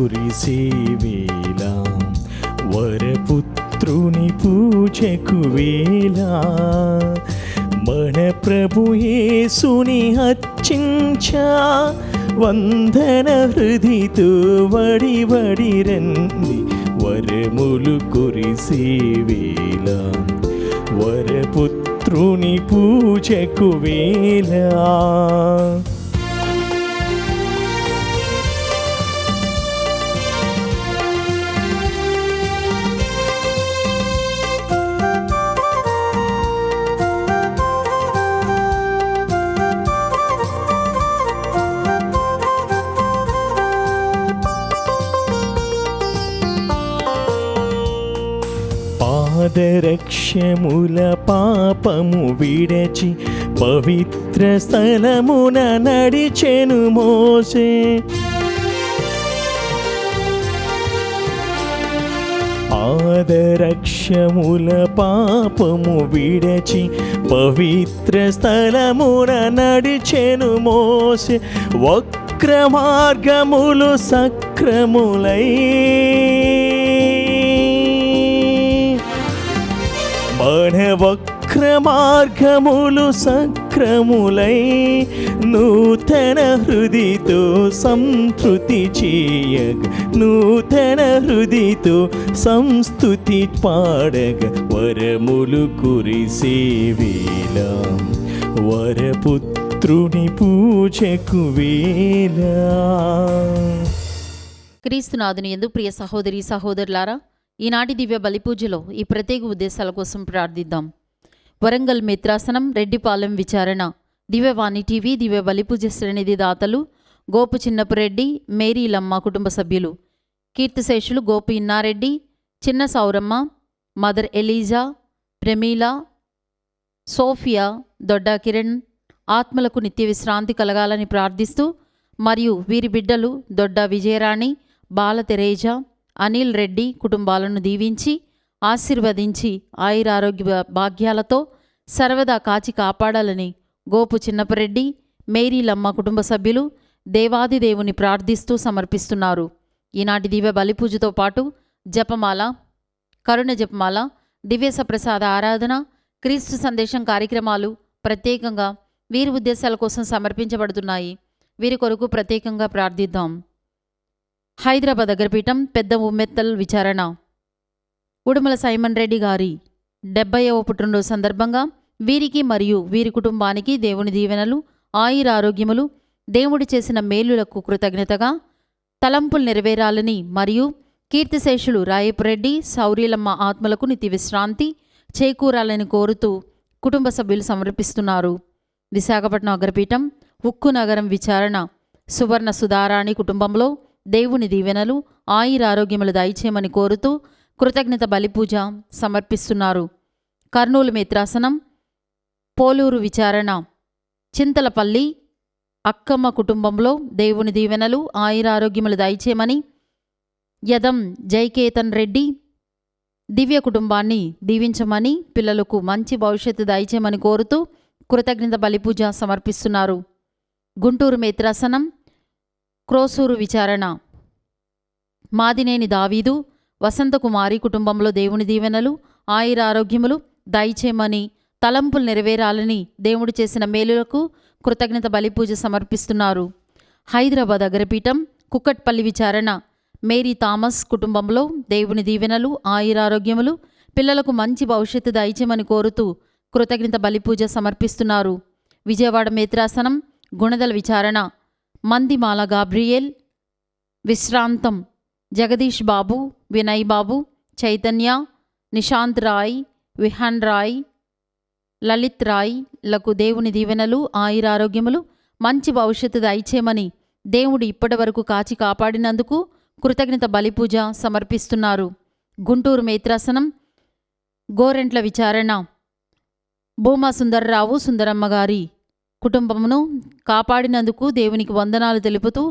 కురిసేవేళ వరపుత్రుని పూజకు వేళ మన ప్రభు యేసుని అర్చించా వందన హృదితో వడి వడి రండి వరములు కురిసేవేళ వరపుత్రుని పూజకు వేళ. పాదరక్షముల పాపము విడచి పవిత్ర స్థలమున నడిచెను మోసే. పాదరక్షముల పాపము విడచి పవిత్ర స్థలమున నడిచెను మోసే. వక్ర మార్గములు సక్రములై మన వక్ర మార్గములు సక్రములై నూతన హృదితో సంతృతి చేయగ నూతన హృదితో సంస్తుతి పాడగ వరములు కురిసేవేళ వరపుత్రుని పూజకు వేళ. క్రీస్తునాథుని యందు ప్రియ సహోదరి సహోదరులారా, ఈనాటి దివ్య బలిపూజలో ఈ ప్రత్యేక ఉద్దేశాల కోసం ప్రార్థిద్దాం. వరంగల్ మిత్రాసనం, రెడ్డిపాలెం విచారణ, దివ్యవాణి టీవీ, దివ్య బలిపూజ శ్రేణిధి దాతలు గోపు చిన్నపురెడ్డి, మేరీలమ్మ కుటుంబ సభ్యులు, కీర్తిశేషులు Gopu Innareddy, Chinna Sauramma, mother Eliza, Pramila, Sophia, Dodda Kiran ఆత్మలకు నిత్య విశ్రాంతి కలగాలని ప్రార్థిస్తూ, మరియు వీరి బిడ్డలు దొడ్డా విజయరాణి, బాల తెరేజా, అనిల్ రెడ్డి కుటుంబాలను దీవించి ఆశీర్వదించి ఆయురారోగ్య భాగ్యాలతో సర్వదా కాచి కాపాడాలని గోపు చిన్నపరెడ్డి, మేరీలమ్మ కుటుంబ సభ్యులు దేవాది దేవుని ప్రార్థిస్తూ సమర్పిస్తున్నారు. ఈనాటి దివ్య బలిపూజతో పాటు జపమాల, కరుణ జపమాల, దివ్య సప్రసాద ఆరాధన, క్రీస్తు సందేశం కార్యక్రమాలు ప్రత్యేకంగా వీరి ఉద్దేశాల కోసం సమర్పించబడుతున్నాయి. వీరి కొరకు ప్రత్యేకంగా ప్రార్థిద్దాం. హైదరాబాద్ అగ్రపీఠం పెద్ద ఉమ్మెత్తల్ విచారణ, ఉడుమల సైమన్ రెడ్డి గారి 70వ పుట్టినరోజు సందర్భంగా వీరికి మరియు వీరి కుటుంబానికి దేవుని దీవెనలు, ఆయురారోగ్యములు, దేవుడు చేసిన మేలులకు కృతజ్ఞతగా తలంపులు నెరవేరాలని మరియు కీర్తిశేషులు రాయపురెడ్డి, సౌరీలమ్మ ఆత్మలకు నిత్య విశ్రాంతి చేకూరాలని కోరుతూ కుటుంబ సభ్యులు సమర్పిస్తున్నారు. విశాఖపట్నం అగ్రపీఠం ఉక్కు నగరం విచారణ, సువర్ణ సుధారాణి కుటుంబంలో దేవుని దీవెనలు, ఆయురారోగ్యములు దయచేయమని కోరుతూ కృతజ్ఞత బలిపూజ సమర్పిస్తున్నారు. కర్నూలు మిత్రాసనం, పోలూరు విచారణ, చింతలపల్లి అక్కమ్మ కుటుంబంలో దేవుని దీవెనలు, ఆయురారోగ్యములు దయచేయమని యదం జైకేతన్ రెడ్డి దివ్య కుటుంబాన్ని దీవించమని, పిల్లలకు మంచి భవిష్యత్తు దయచేయమని కోరుతూ కృతజ్ఞత బలిపూజ సమర్పిస్తున్నారు. గుంటూరు మిత్రాసనం, క్రోసూరు విచారణ, మాదినేని దావీదు, వసంతకుమారి కుటుంబంలో దేవుని దీవెనలు, ఆయురారోగ్యములు దయచేయమని, తలంపులు నెరవేరాలని దేవుడు చేసిన మేలులకు కృతజ్ఞత బలిపూజ సమర్పిస్తున్నారు. హైదరాబాద్ అగ్రపీఠం కుక్కట్పల్లి విచారణ, మేరీ థామస్ కుటుంబంలో దేవుని దీవెనలు, ఆయురారోగ్యములు, పిల్లలకు మంచి భవిష్యత్తు దయచేయమని కోరుతూ కృతజ్ఞత బలిపూజ సమర్పిస్తున్నారు. విజయవాడ మిత్రాసనం, గుణదల విచారణ, మందిమాల గాబ్రియేల్, విశ్రాంతం, జగదీష్ బాబు, వినయ్ బాబు, చైతన్య, నిశాంత్ రాయ్, విహాన్ రాయ్, లలిత్ రాయ్ లకు దేవుని దీవెనలు, ఆయురారోగ్యములు, మంచి భవిష్యత్తు దయచేయమని దేవుడు ఇప్పటి వరకు కాచి కాపాడినందుకు కృతజ్ఞత బలిపూజ సమర్పిస్తున్నారు. గుంటూరు మిత్రాసనం, గోరెంట్ల విచారణ, భూమా సుందర్రావు, సుందరమ్మ గారి కుటుంబమును కాపాడినందుకు దేవునికి వందనాలు తెలుపుతూ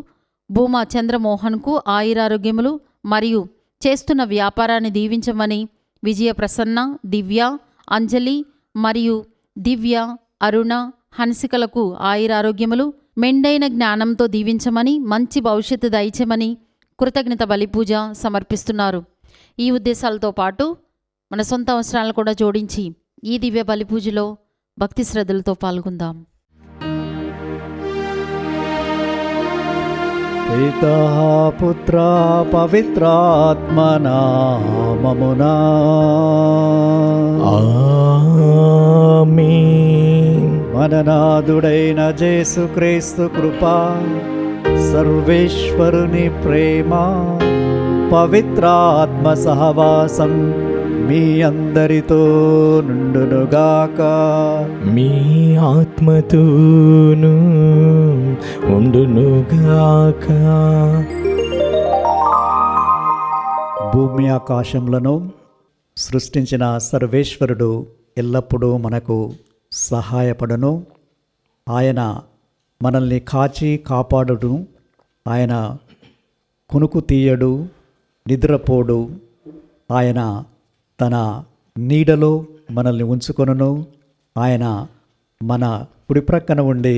భూమా చంద్రమోహన్కు ఆయురారోగ్యములు మరియు చేస్తున్న వ్యాపారాన్ని దీవించమని విజయ ప్రసన్న, దివ్య, అంజలి మరియు దివ్య, అరుణ, హన్సికలకు ఆయురారోగ్యములు, మెండైన జ్ఞానంతో దీవించమని, మంచి భవిష్యత్తు దయచేయమని కృతజ్ఞత బలి పూజ సమర్పిస్తున్నారు. ఈ ఉద్దేశాలతో పాటు మన సొంత అవసరాలను కూడా జోడించి ఈ దివ్య బలి పూజలో భక్తి శ్రద్ధలతో పాల్గొందాం. పితా పుత్ర పవిత్రాత్మ నామమునా ఆమేన్. మననాథుడైన యేసుక్రీస్తు కృప, సర్వేశ్వరుని ప్రేమ, పవిత్రాత్మ సహవాసం మీ అందరితో నుండునుగాక. మీ ఆత్మతోను ఉండునుగాక. భూమి ఆకాశములను సృష్టించిన సర్వేశ్వరుడు ఎల్లప్పుడూ మనకు సహాయపడును. ఆయన మనల్ని కాచి కాపాడును. ఆయన కునుకు తీయడు, నిద్రపోడు. ఆయన తన నీడలో మనల్ని ఉంచుకొనును. ఆయన మన కుడి ప్రక్కన ఉండి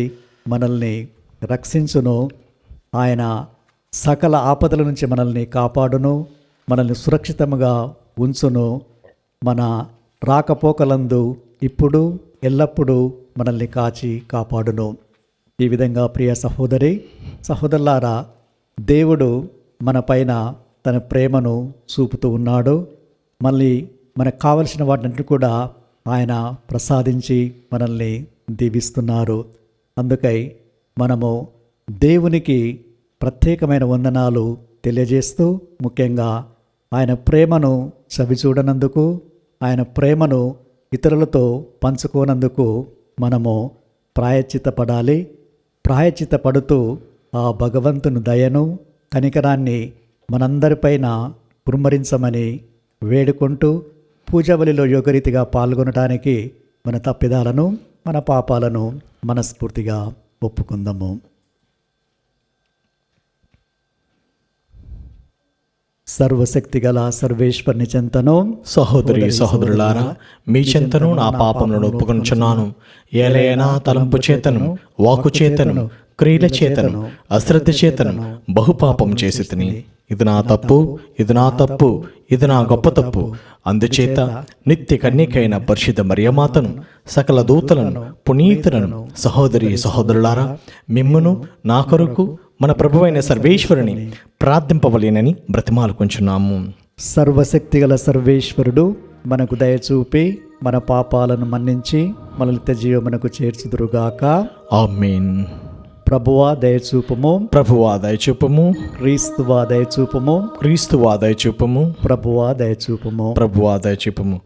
మనల్ని రక్షించును. ఆయన సకల ఆపదల నుంచి మనల్ని కాపాడును, మనల్ని సురక్షితంగా ఉంచును. మన రాకపోకలందు ఇప్పుడు ఎల్లప్పుడూ మనల్ని కాచి కాపాడును. ఈ విధంగా ప్రియ సహోదరి సహోదరులారా, దేవుడు మన పైన తన ప్రేమను చూపుతూ ఉన్నాడు. మళ్ళీ మనకు కావలసిన వాటిని కూడా ఆయన ప్రసాదించి మనల్ని దీవిస్తున్నారు. అందుకై మనము దేవునికి ప్రత్యేకమైన వందనాలు తెలియజేస్తూ, ముఖ్యంగా ఆయన ప్రేమను చవిచూడనందుకు, ఆయన ప్రేమను ఇతరులతో పంచుకోనందుకు మనము ప్రాయశ్చిత్తపడాలి. ప్రాయశ్చిత్తపడుతూ ఆ భగవంతుని దయను, కనికరాన్ని మనందరిపైన కుమ్మరించమని వేడుకుంటూ, పూజబలిలో యోగరీతిగా పాల్గొనడానికి మన తప్పిదాలను, మన పాపాలను మనస్ఫూర్తిగా ఒప్పుకుందాము. సర్వశక్తిగల సర్వేశ్వరుని చెంతను సహోదరి సహోదరులారా, మీ చెంతను నా పాపములను ఒప్పుకొనుచున్నాను. ఏలైనా తలంపు చేతను, వాకు చేతను, క్రియల చేతను, అశ్రద్ధ చేతను బహుపాపం చేసి తిని, ఇది నా తప్పు, ఇది నా తప్పు, ఇది నా గొప్ప తప్పు. అందుచేత నిత్య కన్యకైన పరిశుద్ధ మరియమాతను, సకల దూతలను, పునీతులను, సహోదరి సహోదరులారా, మిమ్మును నా కొరకు మన ప్రభువైన సర్వేశ్వరుని ప్రార్థింపవలేనని బ్రతిమాలుకొంచున్నాము. సర్వశక్తిగల సర్వేశ్వరుడు మనకు దయచూపి మన పాపాలను మన్నించి మనల్ని నిత్యజీవమునకు చేర్చుదురుగాక. ఆమేన్. ప్రభువా దయచూపము, ప్రభువా దయచూపము, క్రీస్తువా దయచూపము, క్రీస్తువా దయచూపము, ప్రభువా దయచూపము. ప్రభువా దయచూపము.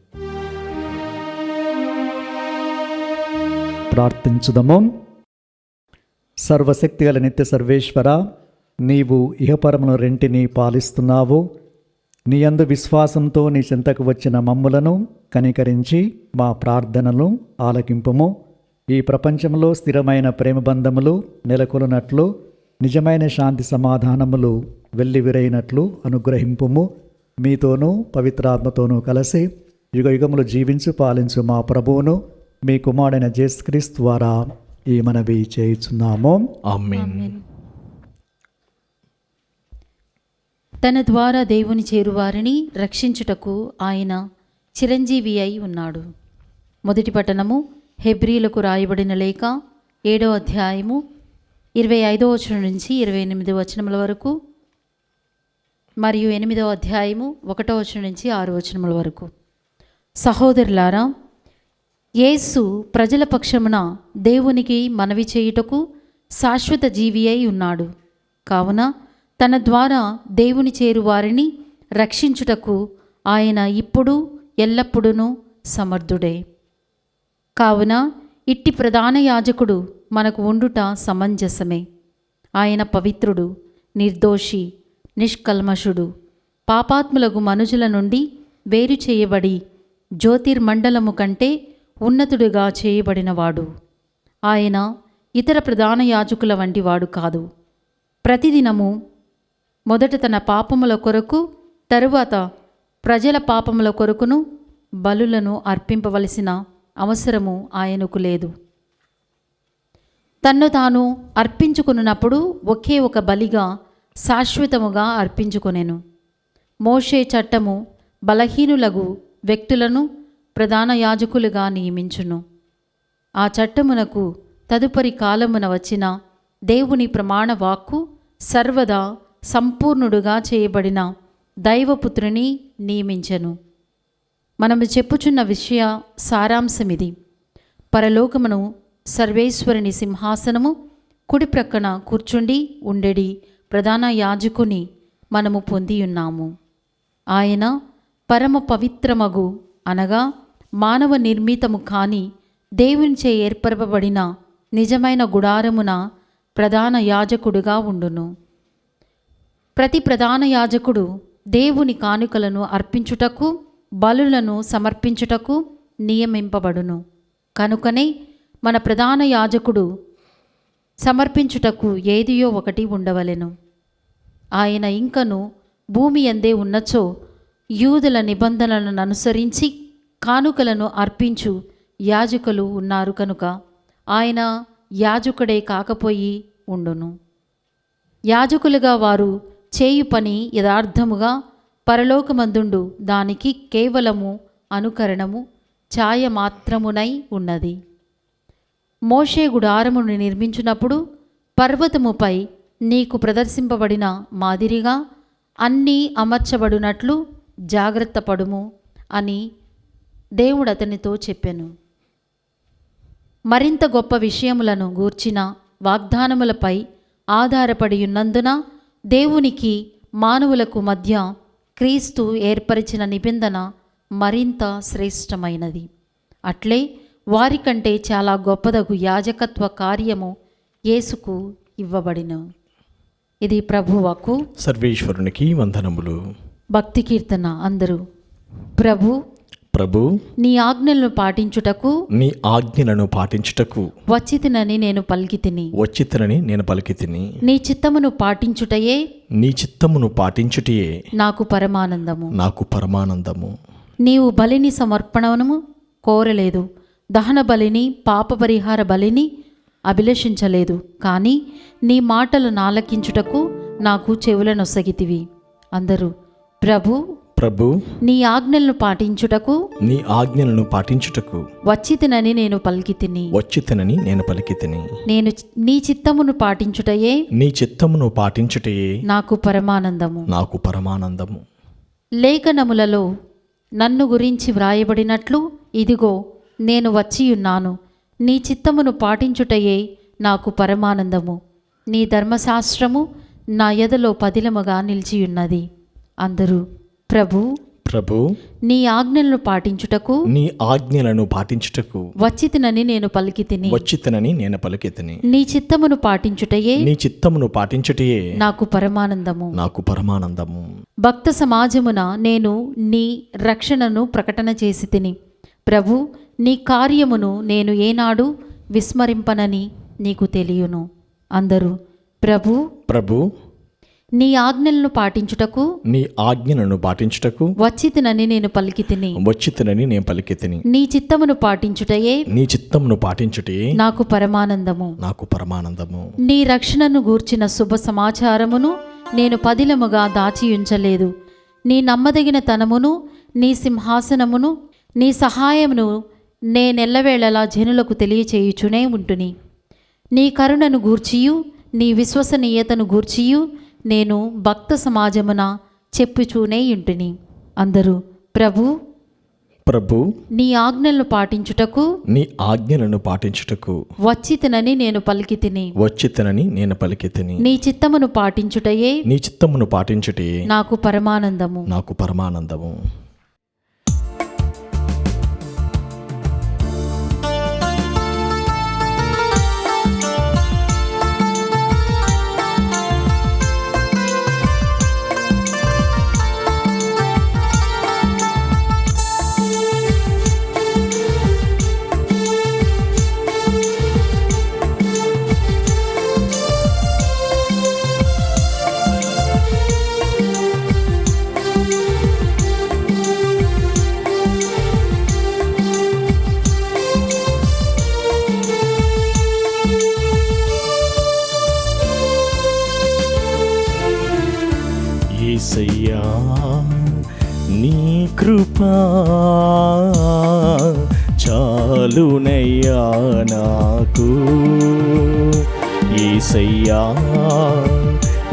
ప్రార్థించుదము. సర్వశక్తిగల నిత్య సర్వేశ్వర, నీవు ఇహపరమును రెంటిని పాలిస్తున్నావు. నీ యందు విశ్వాసంతో నీ చెంతకు వచ్చిన మమ్ములను కనికరించి మా ప్రార్థనలు ఆలకింపుము. ఈ ప్రపంచంలో స్థిరమైన ప్రేమ బంధములు నెలకొలునట్లు, నిజమైన శాంతి సమాధానములు వెల్లివిరైనట్లు అనుగ్రహింపుము. మీతోనూ పవిత్రాత్మతోనూ కలిసి యుగయుగములు జీవించు పాలించు మా ప్రభువును, మీ కుమారుడైన యేసుక్రీస్తు ద్వారా ఈ మనవి చేయుచున్నాము. ఆమేన్. తన ద్వారా దేవుని చేరువారిని రక్షించుటకు ఆయన చిరంజీవి అయి ఉన్నాడు. మొదటి పట్టణము హెబ్రీలకు రాయబడిన లేఖ 7వ అధ్యాయము 25వ వచనం నుంచి 28వ వచనముల వరకు, మరియు 8వ అధ్యాయము 1వ వచనం నుంచి 6వ వచనముల వరకు. సహోదరులారా, యేసు ప్రజల పక్షమున దేవునికి మనవి చేయుటకు శాశ్వత జీవి అయి ఉన్నాడు. కావున తన ద్వారా దేవుని చేరువారిని రక్షించుటకు ఆయన ఇప్పుడు ఎల్లప్పుడూ సమర్థుడే. కావున ఇట్టి ప్రధాన యాజకుడు మనకు ఉండుట సమంజసమే. ఆయన పవిత్రుడు, నిర్దోషి, నిష్కల్మషుడు, పాపాత్ములకు మనుజుల నుండి వేరు చేయబడి జ్యోతిర్మండలము కంటే ఉన్నతుడుగా చేయబడినవాడు. ఆయన ఇతర ప్రధాన యాజకుల వంటి వాడు కాదు. ప్రతిదినము మొదట తన పాపముల కొరకు, తరువాత ప్రజల పాపముల కొరకును బలులను అర్పింపవలసిన అవసరము ఆయనకు లేదు. తన్ను తాను అర్పించుకున్నప్పుడు ఒకే ఒక బలిగా శాశ్వతముగా అర్పించుకొనెను. మోషే చట్టము బలహీనులగు వ్యక్తులను ప్రధాన యాజకులుగా నియమించును. ఆ చట్టమునకు తదుపరి కాలమున వచ్చిన దేవుని ప్రమాణ వాక్కు సర్వదా సంపూర్ణుడుగా చేయబడిన దైవపుత్రుని నియమించెను. మనము చెప్పుచున్న విషయ సారాంశమిది: పరలోకమును సర్వేశ్వరుని సింహాసనము కుడి ప్రక్కన కూర్చుండి ఉండెడి ప్రధాన యాజకుని మనము పొందియున్నాము. ఆయన పరమ పవిత్రమగు అనగా మానవ నిర్మితము కాని దేవునిచే ఏర్పరపబడిన నిజమైన గుడారమున ప్రధాన యాజకుడుగా ఉండును. ప్రతి ప్రధాన యాజకుడు దేవుని కానుకలను అర్పించుటకు, బలులను సమర్పించుటకు నియమింపబడును. కనుకనే మన ప్రధాన యాజకుడు సమర్పించుటకు ఏదియో ఒకటి ఉండవలెను. ఆయన ఇంకను భూమి యందే ఉన్నచో యూదుల నిబంధనలను అనుసరించి కానుకలను అర్పించు యాజకులు ఉన్నారు కనుక ఆయన యాజకుడే కాకపోయి ఉండును. యాజకులుగా వారు చేయు పని యథార్థముగా పరలోకమందుండు దానికి కేవలము అనుకరణము ఛాయ మాత్రమునై ఉన్నది. మోషే గుడారమును నిర్మించినప్పుడు పర్వతముపై నీకు ప్రదర్శింపబడిన మాదిరిగా అన్నీ అమర్చబడినట్లు జాగ్రత్త పడుము అని దేవుడు అతనితో చెప్పెను. మరింత గొప్ప విషయములను గూర్చిన వాగ్దానములపై ఆధారపడి ఉన్నందున దేవునికి మానవులకు మధ్య క్రీస్తు ఏర్పరిచిన నిబంధన మరింత శ్రేష్టమైనది. అట్లే వారికంటే చాలా గొప్పదగు యాజకత్వ కార్యము యేసుకు ఇవ్వబడిన. ఇది ప్రభువాకు. సర్వేశ్వరునికి వందనములు. భక్తి కీర్తన. అందరూ ప్రభు ప్రభు నీ ఆజ్ఞలను పాటించుటకు నీ ఆజ్ఞలను పాటించుటకు వచ్చితినని నేను పలికితిని. వచ్చితనని నేను పలికితిని. నీ చిత్తమును పాటించుటయే నీ చిత్తమును పాటించుటయే నాకు పరమానందము. నాకు పరమానందము. నీవు బలిని సమర్పణను కోరలేదు, దహన బలిని పాప పరిహార బలిని అభిలషించలేదు. కానీ నీ మాటలను ఆలకించుటకు నాకు చెవులనొసగితివి. అందరూ ప్రభు ప్రభు నీ ఆజ్ఞలను పాటించుటకు నీ ఆజ్ఞలను పాటించుటకు వచ్చితినని నేను పలికితిని. వచ్చితనని నేను పలికితిని. నేను నీ చిత్తమును పాటించుటయే నీ చిత్తమును పాటించుటయే నాకు పరమానందము. నాకు పరమానందము. లేఖనములలో నన్ను గురించి వ్రాయబడినట్లు ఇదిగో నేను వచ్చియున్నాను. నీ చిత్తమును పాటించుటయే నాకు పరమానందము. నీ ధర్మశాస్త్రము నా ఎదలో పదిలముగా నిలిచియున్నది. అందరూ ప్రభు ప్రభు నీ ఆజ్ఞలను పాటించుటకు నీ ఆజ్ఞలను పాటించుటకు వచ్చితినని నేను పలికితిని. వచ్చితనని నేను పలికితిని. నీ చిత్తమును పాటించుటయే నీ చిత్తమును పాటించుటయే నాకు పరమానందము. నాకు పరమానందము. భక్త సమాజమున నేను నీ రక్షణను ప్రకటన చేసి తిని. ప్రభు నీ కార్యమును నేను ఏనాడు విస్మరింపనని నీకు తెలియను. అందరూ ప్రభు ప్రభు నీ ఆజ్ఞలను పాటించుటకు నీ ఆజ్ఞలను పాటించుటకు వచ్చితినని నేను పలికితిని. వచ్చితనని నేను పలికితిని. నీ చిత్తమును పాటించుటయే నీ చిత్తమును పాటించుటయే నాకు పరమానందము. నాకు పరమానందము. నీ రక్షణను గూర్చిన శుభ సమాచారమును నేను పదిలముగా దాచియుంచలేదు. నీ నమ్మదగిన తనమును నీ సింహాసనమును నీ సహాయమును నేనెల్లవేళలా జనులకు తెలియచేయుచునే ఉంటుని. నీ కరుణను గూర్చియు నీ విశ్వసనీయతను గూర్చియు నేను భక్త సమాజమున చెప్పుచూనే ఇంటిని. అందరూ ప్రభు ప్రభు నీ ఆజ్ఞలను పాటించుటకు నీ ఆజ్ఞలను పాటించుటకు వచ్చితినని నేను పలికితిని. వచ్చితనని నేను పలికితిని. నీ చిత్తమును పాటించుటయే నీ చిత్తమును పాటించుటయే నాకు పరమానందము. నాకు పరమానందము. నీ కృపా చాలునయ్యా నాకు. యేసయ్యా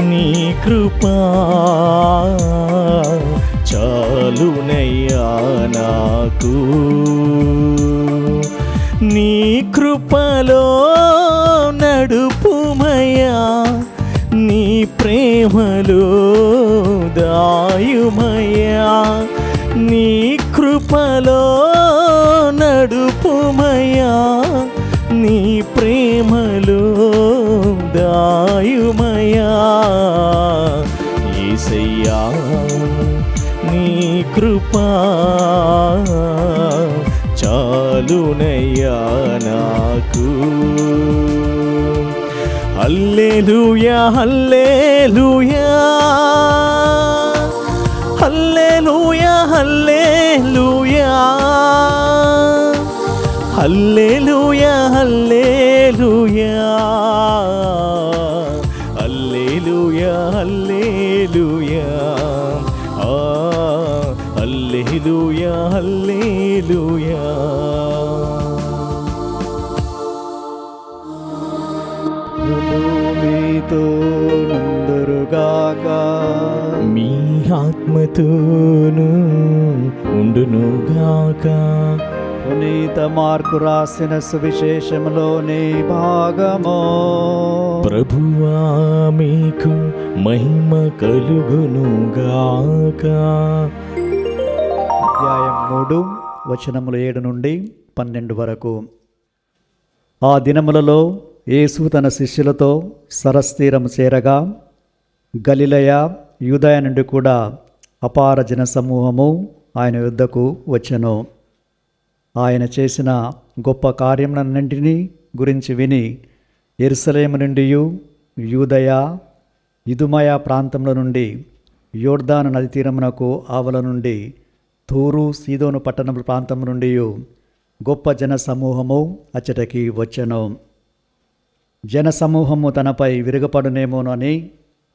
నీ కృపా చాలునయ్యా నాకు. నీ కృపలో నడుపుమయ్యా, నీ ప్రేమలో దాయుమయ్యా. నీ కృపలో నడుపుమయ్యా, నీ ప్రేమలో దాయుమయ్యా. యేసయ్యా నీ కృపా చాలునయ్యా నాకు. హల్లెలూయా హల్లెలూయా హల్లెలూయా హల్లెలూయా హల్లెలూయా హల్లెలూయా హల్లెలూయా హల్లెలూయా హల్లెలూయా హల్లెలూయా. మీతో నందురుగాక, మీ ఆత్మతోను ఉండునుగాక. పునీత మార్కు రాసిన సువిశేషములోని భాగము. ప్రభువా మీకు మహిమ కలుగునుగాక. అధ్యాయం 3 వచనములు 7 నుండి 12 వరకు. ఆ దినములలో యేసు తన శిష్యులతో సరస్తీరము చేరగా, గలిలయ యూదయ నుండి కూడా అపార జన సమూహము ఆయన యుద్ధకు వచ్చెను. ఆయన చేసిన గొప్ప కార్యములన్నింటినీ గురించి విని యెరూషలేము నుండి, యూదయ, ఇదుమయ ప్రాంతముల నుండి, యోర్దాను నది తీరమునకు ఆవల నుండి, తూరు సీదోను పట్టణ ప్రాంతం నుండి గొప్ప జన సమూహము అచ్చటకి వచ్చెను. జన సమూహము తనపై విరగపడునేమోనని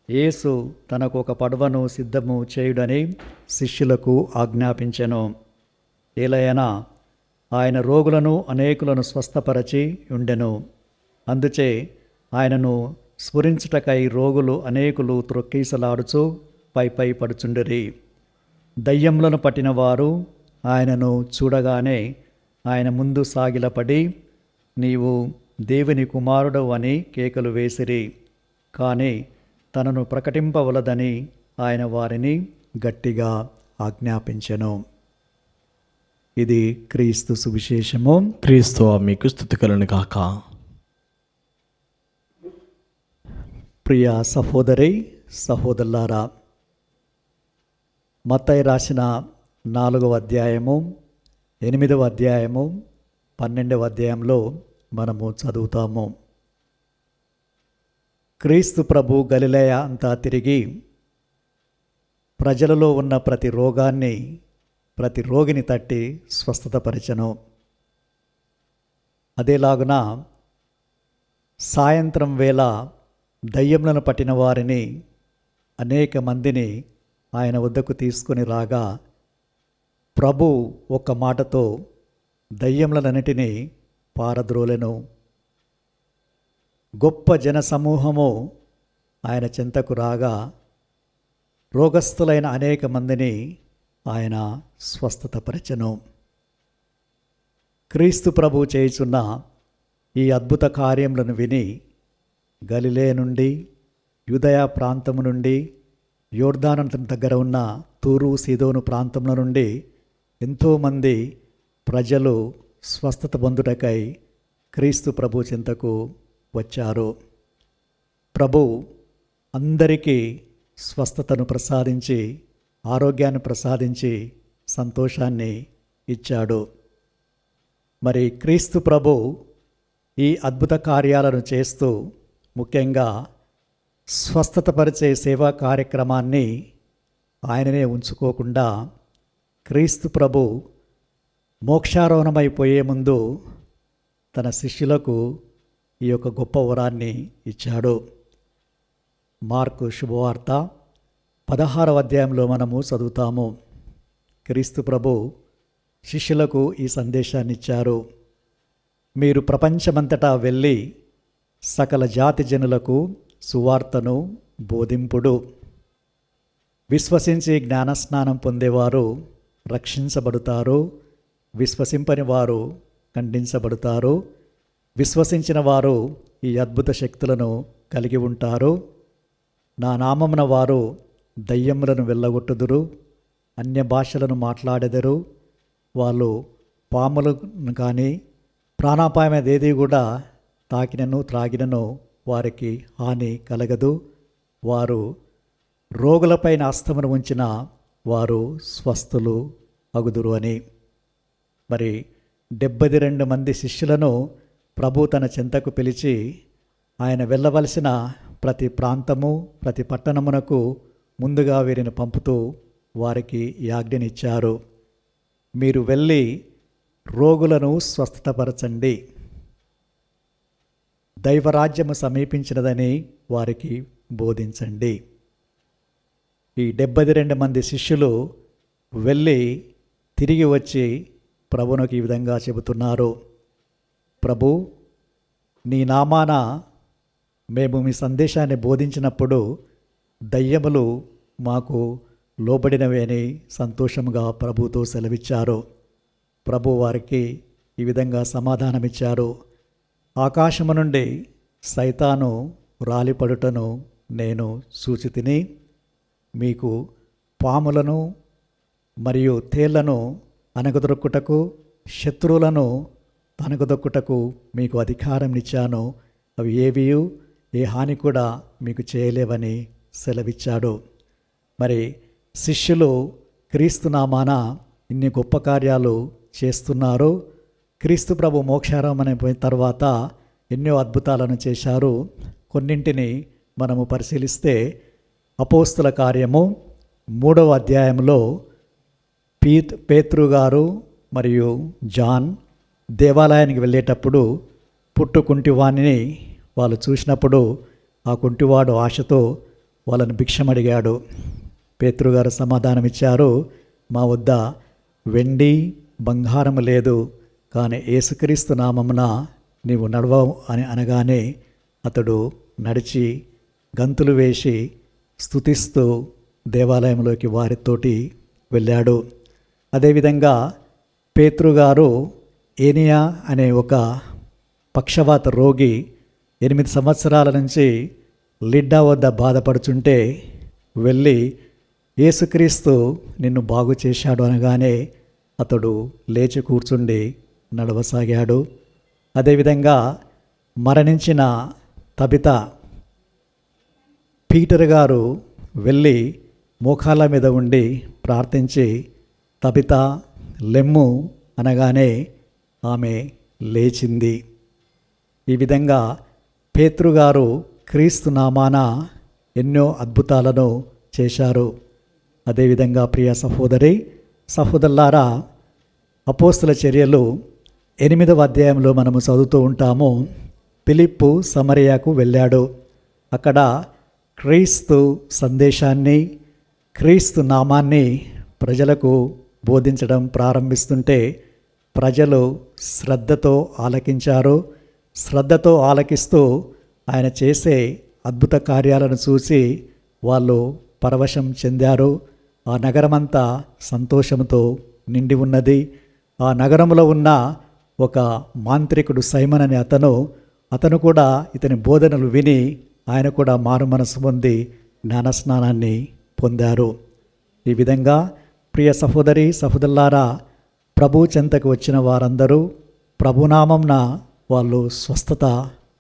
యేసు తనకు ఒక పడవను సిద్ధము చేయుడని శిష్యులకు ఆజ్ఞాపించెను. ఏలయనా ఆయన రోగులను అనేకులను స్వస్థపరచి ఉండెను. అందుచే ఆయనను స్ఫురించుటకై రోగులు అనేకులు త్రొక్కీసలాడుచు పై పడుచుండిరి. దయ్యములను పట్టిన వారు ఆయనను చూడగానే ఆయన ముందు సాగిలపడి, నీవు దేవుని కుమారుడవు అని కేకలు వేసిరి. కానీ తనను ప్రకటింపవలదని ఆయన వారిని గట్టిగా ఆజ్ఞాపించెను. ఇది క్రీస్తు సువిశేషము. క్రీస్తు మీకు స్తుతి కలుగును గాక. ప్రియ సహోదరి సహోదరులారా, మత్తయి రాసిన 4వ అధ్యాయము, 8వ అధ్యాయము, 12వ అధ్యాయంలో మనము చదువుతాము. క్రీస్తు ప్రభు గలిలయ అంతా తిరిగి ప్రజలలో ఉన్న ప్రతి రోగాన్ని, ప్రతి రోగిని తట్టి స్వస్థతపరిచెను. అదేలాగున సాయంత్రం వేళ దయ్యములను పట్టిన వారిని అనేక మందిని ఆయన వద్దకు తీసుకొని రాగా, ప్రభు ఒక్క మాటతో దయ్యములన్నిటినీ పారద్రోలెను. గొప్ప జన సమూహము ఆయన చెంతకు రాగా, రోగస్థులైన అనేక మందిని ఆయన స్వస్థతపరచెను. క్రీస్తు ప్రభు చేయుచున్న ఈ అద్భుత కార్యములను విని గలిలే నుండి, యూదయ ప్రాంతము నుండి, యోర్దాను దగ్గర ఉన్న తూరు సీదోను ప్రాంతముల నుండి ఎంతోమంది ప్రజలు స్వస్థత పొందుటకై క్రీస్తు ప్రభు చెంతకు వచ్చారు. ప్రభు అందరికీ స్వస్థతను ప్రసాదించి, ఆరోగ్యాన్ని ప్రసాదించి, సంతోషాన్ని ఇచ్చాడు. మరి క్రీస్తు ప్రభు ఈ అద్భుత కార్యాలను చేస్తూ ముఖ్యంగా స్వస్థతపరిచే సేవా కార్యక్రమాన్ని ఆయననే ఉంచుకోకుండా, క్రీస్తు ప్రభు మోక్షారోహణమైపోయే ముందు తన శిష్యులకు ఈ యొక్క గొప్ప వరాన్ని ఇచ్చాడు. మార్కు శుభవార్త 16వ అధ్యాయంలో మనము చదువుతాము. క్రీస్తు ప్రభు శిష్యులకు ఈ సందేశాన్ని ఇచ్చారు. మీరు ప్రపంచమంతటా వెళ్ళి సకల జాతి జనులకు సువార్తను బోధింపుడు. విశ్వసించి జ్ఞానస్నానం పొందేవారు రక్షించబడతారు, విశ్వసింపని వారు ఖండించబడతారు. విశ్వసించిన వారు ఈ అద్భుత శక్తులను కలిగి ఉంటారు. నా నామమున వారు దయ్యములను వెళ్ళగొట్టుదురు, అన్య భాషలను మాట్లాడెదరు. వాళ్ళు పాములను కానీ ప్రాణాపాయమేది కూడా తాకినను త్రాగినను వారికి హాని కలగదు. వారు రోగులపైన హస్తమును ఉంచిన వారు స్వస్థులు అగుదురు అని. మరి 72 మంది శిష్యులను ప్రభు తన చెంతకు పిలిచి ఆయన వెళ్ళవలసిన ప్రతి ప్రాంతము ప్రతి పట్టణమునకు ముందుగా వీరిని పంపుతూ వారికి ఈ ఆజ్ఞనిచ్చారు. మీరు వెళ్ళి రోగులను స్వస్థతపరచండి, దైవరాజ్యము సమీపించినదని వారికి బోధించండి. ఈ 72 మంది శిష్యులు వెళ్ళి తిరిగి వచ్చి ప్రభువునికి ఈ విధంగా చెబుతున్నారు. ప్రభు, నీ నామాన మేము మీ సందేశాన్ని బోధించినప్పుడు దయ్యములు మాకు లోబడినవి అని సంతోషముగా ప్రభుతో సెలవిచ్చారు. ప్రభు వారికి ఈ విధంగా సమాధానమిచ్చారు. ఆకాశము నుండి సైతాను రాలిపడుటను నేను సూచితిని. మీకు పాములను మరియు తేళ్లను అనగదొక్కుటకు, శత్రువులను అనగదొక్కుటకు మీకు అధికారం ఇచ్చాను. అవి ఏవియు ఏ హాని కూడా మీకు చేయలేవని సెలవిచ్చాడు. మరి శిష్యులు క్రీస్తు నామాన ఇన్ని గొప్ప కార్యాలు చేస్తున్నారు. క్రీస్తు ప్రభు మోక్షారామని పోయిన తర్వాత ఎన్నో అద్భుతాలను చేశారు. కొన్నింటిని మనము పరిశీలిస్తే అపోస్తుల కార్యము 3వ అధ్యాయంలో పేతురు గారు మరియు జాన్ దేవాలయానికి వెళ్ళేటప్పుడు పుట్టుకుంటివాణిని వాళ్ళు చూసినప్పుడు ఆ కుంటివాడు ఆశతో వాళ్ళని భిక్షమడిగాడు. పేతురు గారు సమాధానమిచ్చారు, మా వద్ద వెండి బంగారము లేదు, కానీ యేసుక్రీస్తు నామమున నీవు నడవవు అని అనగానే అతడు నడిచి గంతులు వేసి స్తుతిస్తూ దేవాలయంలోకి వారితోటి వెళ్ళాడు. అదేవిధంగా పేతురు గారు ఏనియా అనే ఒక పక్షవాత రోగి 8 సంవత్సరాల నుంచి లిడ్డా వద్ద బాధపడుచుంటే వెళ్ళి యేసుక్రీస్తు నిన్ను బాగు చేశాడు అనగానే అతడు లేచి కూర్చుండి నడవసాగాడు. అదేవిధంగా మరణించిన తబిత పీటర్ గారు వెళ్ళి మోకాళ్ళ మీద ఉండి ప్రార్థించి తబిత లెమ్ము అనగానే ఆమె లేచింది. ఈ విధంగా పేతురు గారు క్రీస్తు నామాన ఎన్నో అద్భుతాలను చేశారు. అదేవిధంగా ప్రియ సహోదరి సహోదరులారా, అపోస్తుల చర్యలు 8వ అధ్యాయంలో మనము చదువుతూ ఉంటాము. ఫిలిప్పు సమరయాకు వెళ్ళాడు. అక్కడ క్రీస్తు సందేశాన్ని క్రీస్తు నామాన్ని ప్రజలకు బోధించడం ప్రారంభిస్తుంటే ప్రజలు శ్రద్ధతో ఆలకించారు. శ్రద్ధతో ఆలకిస్తూ ఆయన చేసే అద్భుత కార్యాలను చూసి వాళ్ళు పరవశం చెందారు. ఆ నగరమంతా సంతోషంతో నిండి ఉన్నది. ఆ నగరంలో ఉన్న ఒక మాంత్రికుడు సైమన్ అనే అతను కూడా ఇతని బోధనలు విని ఆయన కూడా మారు మనసు పొంది జ్ఞానస్నానాన్ని పొందారు. ఈ విధంగా ప్రియ సహోదరి సహోదరులారా, ప్రభు చెంతకు వచ్చిన వారందరూ ప్రభునామంన వాళ్ళు స్వస్థత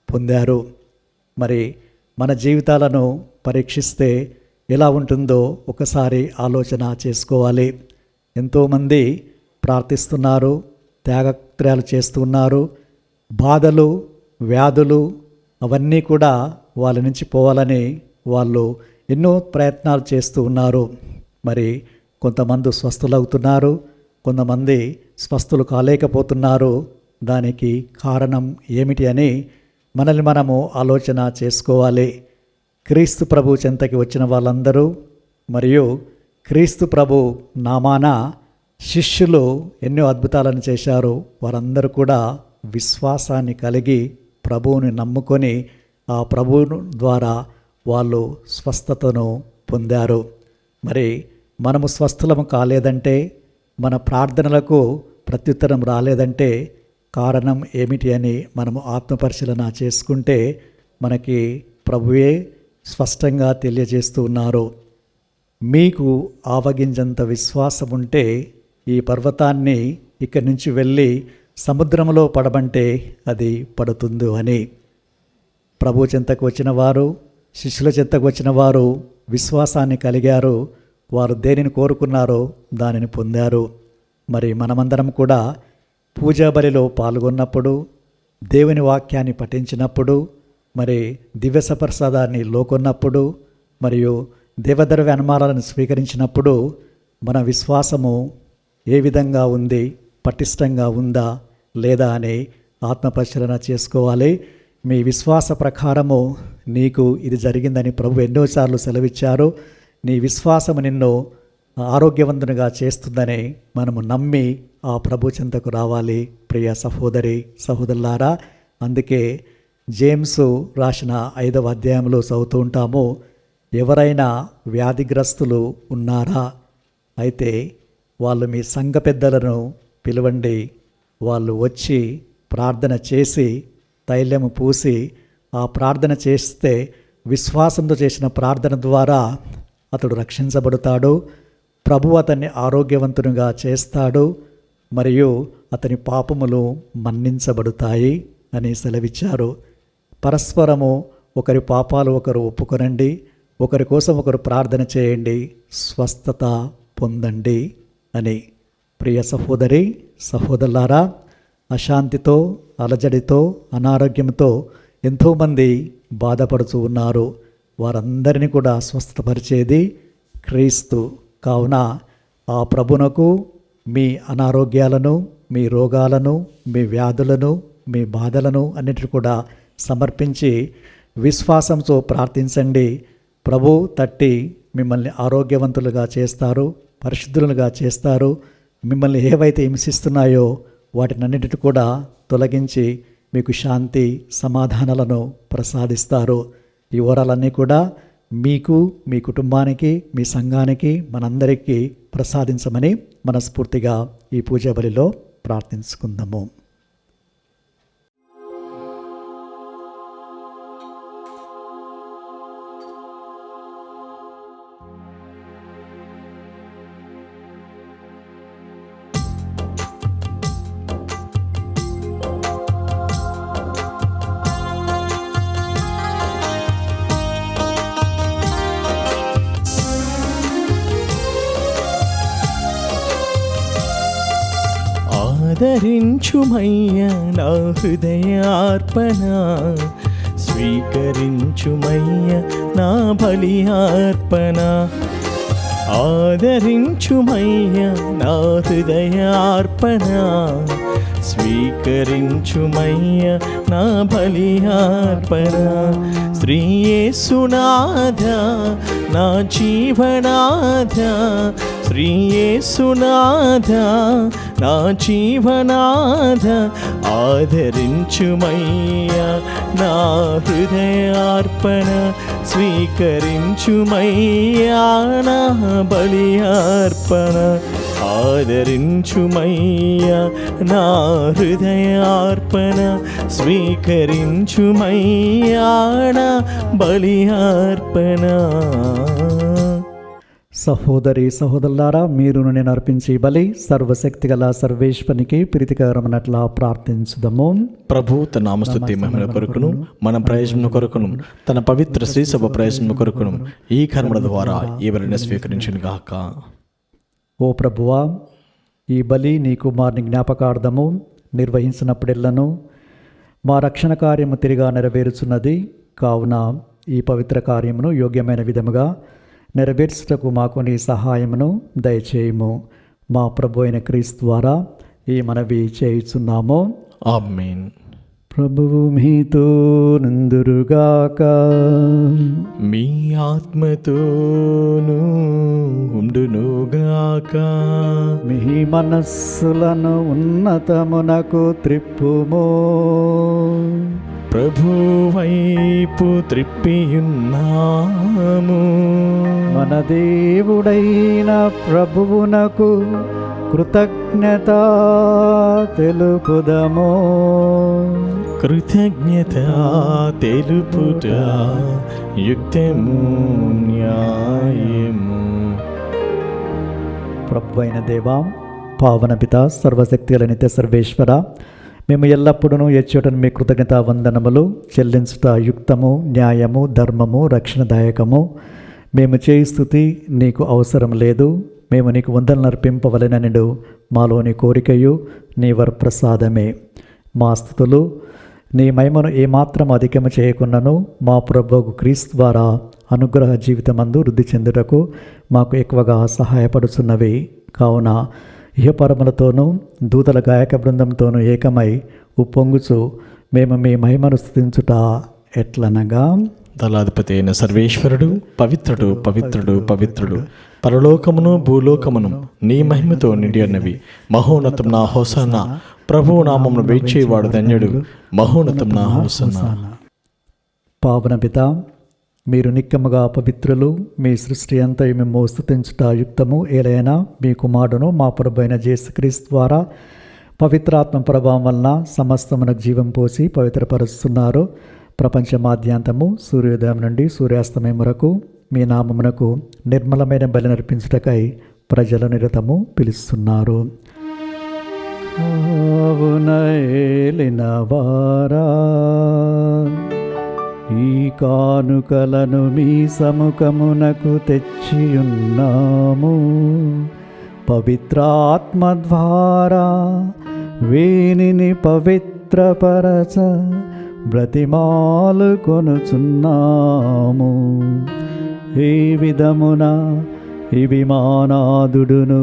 పొందారు. మరి మన జీవితాలను పరీక్షిస్తే ఎలా ఉంటుందో ఒకసారి ఆలోచన చేసుకోవాలి. ఎంతోమంది ప్రార్థిస్తున్నారు, త్యాగక్రియలు చేస్తున్నారు. బాధలు వ్యాధులు అవన్నీ కూడా వాళ్ళ నుంచి పోవాలని వాళ్ళు ఎన్నో ప్రయత్నాలు చేస్తూ ఉన్నారు. మరి కొంతమంది స్వస్థులవుతున్నారు, కొంతమంది స్వస్థులు కాలేకపోతున్నారు. దానికి కారణం ఏమిటి అని మనల్ని మనము ఆలోచన చేసుకోవాలి. క్రీస్తు ప్రభు చెంతకి వచ్చిన వాళ్ళందరూ మరియు క్రీస్తు ప్రభు నామాన శిష్యులు ఎన్నో అద్భుతాలను చేశారు. వారందరూ కూడా విశ్వాసాన్ని కలిగి ప్రభువుని నమ్ముకొని ఆ ప్రభువు ద్వారా వాళ్ళు స్వస్థతను పొందారు. మరి మనము స్వస్థలము కాలేదంటే, మన ప్రార్థనలకు ప్రత్యుత్తరం రాలేదంటే కారణం ఏమిటి అని మనము ఆత్మపరిశీలన చేసుకుంటే మనకి ప్రభువే స్పష్టంగా తెలియజేస్తూ ఉన్నారు. మీకు ఆవగింజంత విశ్వాసం ఉంటే ఈ పర్వతాన్ని ఇక్కడి నుంచి వెళ్ళి సముద్రంలో పడమంటే అది పడుతుంది అని. ప్రభు చెంతకు వచ్చిన వారు, శిష్యుల చెంతకు వచ్చిన వారు విశ్వాసాన్ని కలిగారు. వారు దేనిని కోరుకున్నారో దానిని పొందారు. మరి మనమందరం కూడా పూజా బలిలో పాల్గొన్నప్పుడు, దేవుని వాక్యాన్ని పఠించినప్పుడు, మరి దివ్య సప్రసాదాన్ని లోకొన్నప్పుడు, మరియు దేవద్రవ్య అనుమానాలను స్వీకరించినప్పుడు మన విశ్వాసము ఏ విధంగా ఉంది, పటిష్టంగా ఉందా లేదా అని ఆత్మపరిశీలన చేసుకోవాలి. మీ విశ్వాస ప్రకారము నీకు ఇది జరిగిందని ప్రభు ఎన్నోసార్లు సెలవిచ్చారు. నీ విశ్వాసము నిన్ను ఆరోగ్యవంతునిగా చేస్తుందని మనము నమ్మి ఆ ప్రభు చెంతకు రావాలి. ప్రియ సహోదరి సహోదరులారా, అందుకే జేమ్స్ రాసిన 5వ అధ్యాయంలో చదువుతూ ఉంటాము, ఎవరైనా వ్యాధిగ్రస్తులు ఉన్నారా? అయితే వాళ్ళు మీ సంఘ పెద్దలను పిలవండి, వాళ్ళు వచ్చి ప్రార్థన చేసి తైలము పూసి ఆ ప్రార్థన చేస్తే విశ్వాసంతో చేసిన ప్రార్థన ద్వారా అతడు రక్షించబడతాడు. ప్రభు అతన్ని ఆరోగ్యవంతునిగా చేస్తాడు మరియు అతని పాపములు మన్నించబడతాయి అని సెలవిచ్చారు. పరస్పరము ఒకరి పాపాలు ఒకరు ఒప్పుకొనండి, ఒకరి కోసం ఒకరు ప్రార్థన చేయండి, స్వస్థత పొందండి అని. ప్రియ సహోదరి సహోదరులారా, అశాంతితో, అలజడితో, అనారోగ్యంతో ఎంతోమంది బాధపడుతూ ఉన్నారు. వారందరినీ కూడా స్వస్థపరిచేది క్రీస్తు. కావున ఆ ప్రభునకు మీ అనారోగ్యాలను, మీ రోగాలను, మీ వ్యాధులను, మీ బాధలను అన్నిటిని కూడా సమర్పించి విశ్వాసంతో ప్రార్థించండి. ప్రభు తట్టి మిమ్మల్ని ఆరోగ్యవంతులుగా చేస్తారు, పరిశుద్ధులుగా చేస్తారు. మిమ్మల్ని ఏవైతే హింసిస్తున్నాయో వాటినన్నిటిని కూడా తొలగించి మీకు శాంతి సమాధానాలను ప్రసాదిస్తారు. ఈ వరాలన్నీ కూడా మీకు, మీ కుటుంబానికి, మీ సంఘానికి, మనందరికీ ప్రసాదించమని మనస్ఫూర్తిగా ఈ పూజా బలిలో ప్రార్థించుకుందాము. ఆదరించుమయ్య నా హృదయార్పణ, స్వీకరించుమయ్య నా బలి అర్పణ. ఆదరించుమయ్య నా హృదయార్పణ, స్వీకరించుమయ్య నా బలి అర్పణ. శ్రీ యేసునాథ నా జీవనాథ, శ్రీ యేసునాథ నా జీవనాథ, ఆదరించుమయ్య నా హృదయార్పణ, స్వీకరించుమయ్యా నా బలి అర్పణ. ఆదరించుమయ్య నా హృదయార్పణ, స్వీకరించుమయ్యా నా బలి అర్పణ. సహోదరి సహోదరులారా, మీరును నేను అర్పించి బలి సర్వశక్తిగల సర్వేశ్వనికి ప్రీతికరమనట్ల ప్రార్థించుదము. ప్రభు తన నామస్తుతి మహిమ కొరకును, మన ప్రయోజనం కొరకును, తన పవిత్ర శ్రీ సభ ప్రయోజనం కొరకును ఈ కర్మల ద్వారా ఎవరిని స్వీకరించును గాక. ఓ ప్రభువా, ఈ బలి నీ కుమారుని జ్ఞాపకార్థము నిర్వహించినప్పుడెల్లను మా రక్షణ కార్యము తిరిగా నెరవేరుచున్నది. కావున ఈ పవిత్ర కార్యమును యోగ్యమైన విధముగా నెరవేర్చుటకు మాకు నీ సహాయమును దయచేయము. మా ప్రభు అయిన క్రీస్తు ద్వారా ఈ మనవి చేయుచున్నాము. ఆమేన్. ప్రభువు మీతో నందురుగాక. మీ ఆత్మతోనూ ఉండునుగాక. మీ మనస్సులను ఉన్నతమునకు త్రిప్పుము. ప్రభు వైపు త్రిప్పియున్నాము. మన దేవుడైన ప్రభువునకు కృతజ్ఞత తెలుపుదము. కృతజ్ఞత తెలుపుట యుక్తము న్యాయము. ప్రభు అయిన దేవా, పావన పిత, సర్వశక్తి గల నిత్య సర్వేశ్వర, మేము ఎల్లప్పుడూ ఎచ్చోటను మీ కృతజ్ఞత వందనములు చెల్లించుట యుక్తము, న్యాయము, ధర్మము, రక్షణదాయకము. మేము చేయి స్తుతి నీకు అవసరం లేదు. మేము నీకు వందనలు అర్పింపవలెననిడు మాలోని కోరికయు నీ వరప్రసాదమే. మా స్తుతులు నీ మహిమను ఏమాత్రం అధికము చేయకున్నను మా ప్రభువు క్రీస్తు ద్వారా అనుగ్రహ జీవితమందు వృద్ధి చెందుటకు మాకు ఎక్కువగా సహాయపడుచున్నవి. కావున ఇహపరములతోనూ దూతల గాయక బృందంతోనూ ఏకమై ఉప్పొంగుచు మేము మీ మహిమను స్తుతించుట ఎట్లనగా, దళాధిపతి అయిన సర్వేశ్వరుడు పవిత్రుడు పవిత్రుడు పవిత్రుడు, పరలోకమును భూలోకమును నీ మహిమతో నిండి ఉన్నవి. మహోన్నతం నా హోసన్నా. ప్రభువు నామమును వేచేవాడు ధన్యుడు. మహోన్నతం నా హోసన్నా. పావన పిత, మీరు నిత్యముగా పవిత్రులు. మీ సృష్టి అంతా మేము స్తుతించుట యుక్తము. ఏలైనా మీ కుమారుడును మా ప్రభు అయిన యేసుక్రీస్తు ద్వారా పవిత్రాత్మ ప్రభావం వలన సమస్తమునకు జీవం పోసి పవిత్రపరుస్తున్నారు. ప్రపంచమాద్యాంతము సూర్యోదయం నుండి సూర్యాస్తమయం వరకు మీ నామమునకు నిర్మలమైన బలి నర్పించుటకై ప్రజల నిరతము పిలుస్తున్నారు. ఏలిన వారా, ఈ కానుకలను మీ సముఖమునకు తెచ్చియున్నాము. పవిత్రాత్మ ద్వారా వీనిని పవిత్రపరచ బ్రతిమాలు కొనుచున్నాము. ఈ విధమున ఇవి మానాదుడును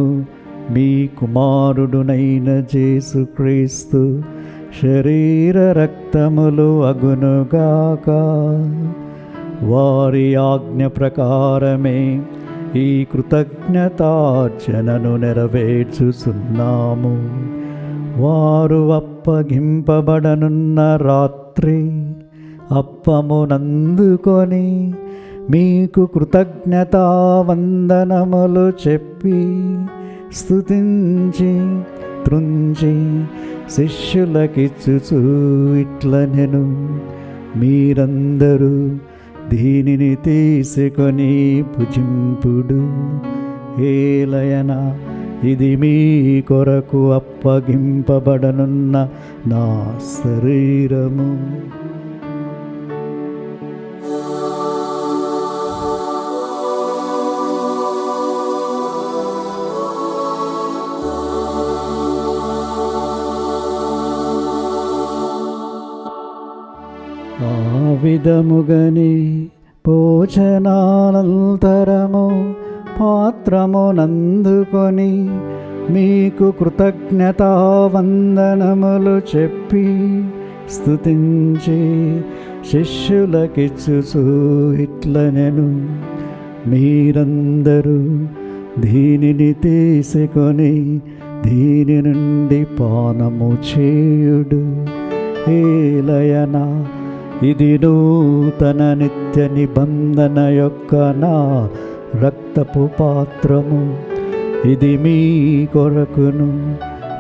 మీ కుమారుడునైన యేసుక్రీస్తు శరీర రక్తములు అగునుగాక. వారి ఆజ్ఞ ప్రకారమే ఈ కృతజ్ఞతార్చనను నెరవేర్చుచున్నాము. వారు అప్పగింపబడనున్న రాత్రి అప్పమునందుకొని మీకు కృతజ్ఞతా వందనములు చెప్పి స్తుతించి త్రుంచి శిష్యులకిచ్చుచూ ఇట్లనెను, మీరందరూ దీనిని తీసుకొని భుజింపుడు. ఏలయన ఇది మీ కొరకు అప్పగింపబడనున్న నా శరీరము. ఆ విధముగని భోజనానంతరము పాత్రమునందుకొని మీకు కృతజ్ఞతా వందనములు చెప్పి స్తుతించి శిష్యులకిచ్చుచూ ఇట్లనెను, మీరందరూ దీనిని తీసుకొని దీని నుండి పానము చేయుడు. ఏలయన ఇది నూతన నిత్య నిబంధన యొక్క నా రక్తపు పాత్రము. ఇది మీ కొరకును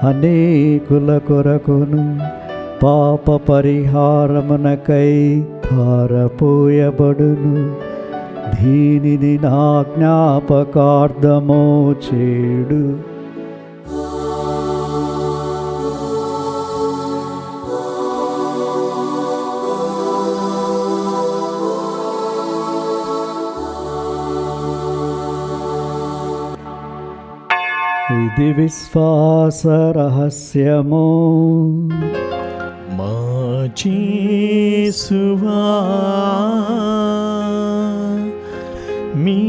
అనేకుల కొరకును పాప పరిహారమునకై ధారపోయబడును. దీనిని నా జ్ఞాపకార్థమో చేడు. ఇది విశ్వాస రహస్యము. మా యేసువా, మీ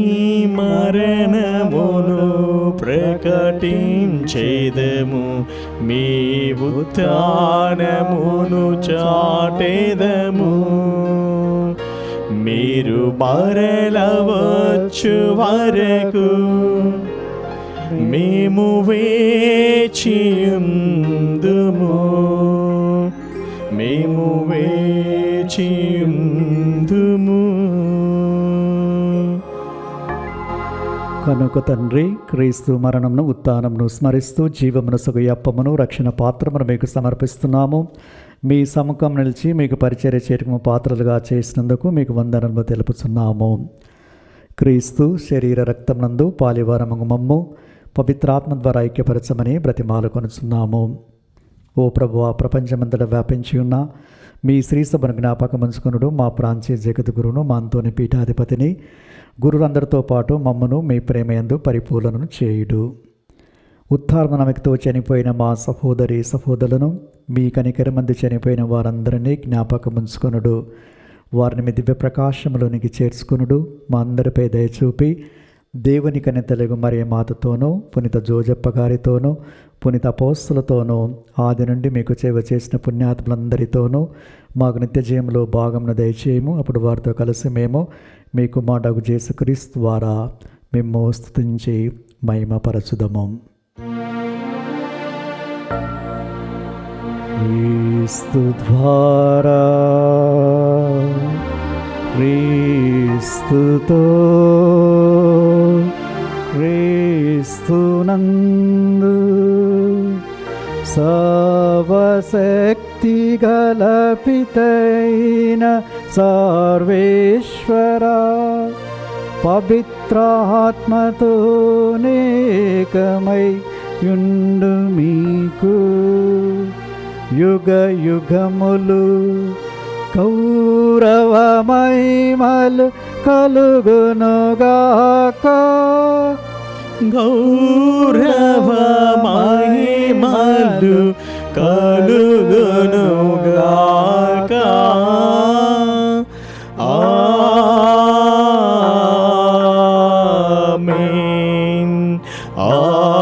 మరణమును ప్రకటించేదము, మీ ఉత్థానమును చాటేదము. మీరు మరల వచ్చు వరకు మేము వేచియుందుము, మేము వేచియుందుము. కనుక తండ్రి, క్రీస్తు మరణమును ఉత్థానమును స్మరిస్తూ జీవమును సుగయప్పమును రక్షణ పాత్రమును మీకు సమర్పిస్తున్నాము. మీ సముఖం నిలిచి మీకు పరిచర్య చేయటము పాత్రలుగా చేసినందుకు మీకు వందనములు తెలుపుతున్నాము. క్రీస్తు శరీర రక్తమునందు పాలివారము మమ్ము పవిత్రాత్మ ద్వారా ఐక్యపరచమని బ్రతిమాలు కొనుచున్నాము. ఓ ప్రభువా, ప్రపంచమంతటా వ్యాపించి ఉన్న మీ శ్రీసభను జ్ఞాపకముంచుకొనుడు మా ప్రాంతీయ జగద్గురును, మా అంతోని పీఠాధిపతిని, గురువులందరితో పాటు మమ్మను మీ ప్రేమయందు పరిపూర్ణను చేయుడు. ఉత్థానమికతో చనిపోయిన మా సహోదరి సహోదరులను, మీ కనికరమందు చనిపోయిన వారందరినీ జ్ఞాపకముంచుకొనుడు. వారిని మీ దివ్య ప్రకాశములోనికి చేర్చుకొనుడు. మా అందరిపై దయచూపి దేవుని కనితలుగు మరియ మాతతోనూ, పునీత జోజప్ప గారితోనూ, పునీత అపోస్తలతోనూ, ఆది నుండి మీకు సేవ చేసిన పుణ్యాత్ములందరితోనూ మాకు నిత్య జీవంలో భాగమును దయచేయము. అప్పుడు వారితో కలిసి మేము మీ కుమారుడగు యేసుక్రీస్తు ద్వారా మేము స్తుతించి మహిమపరచుదము. క్రీస్తు ద్వారా, క్రీస్తుతో, క్రీస్తునందు సర్వశక్తి గల పితైన సర్వేశ్వర పవిత్రాత్మతో నేకమై యుండు మీకు యుగ యుగములు కౌరవ మహిమలు కలుగునుగాక. గౌరవ మహిమలు కలుగునుగాక. ఆమేన్, ఆమేన్.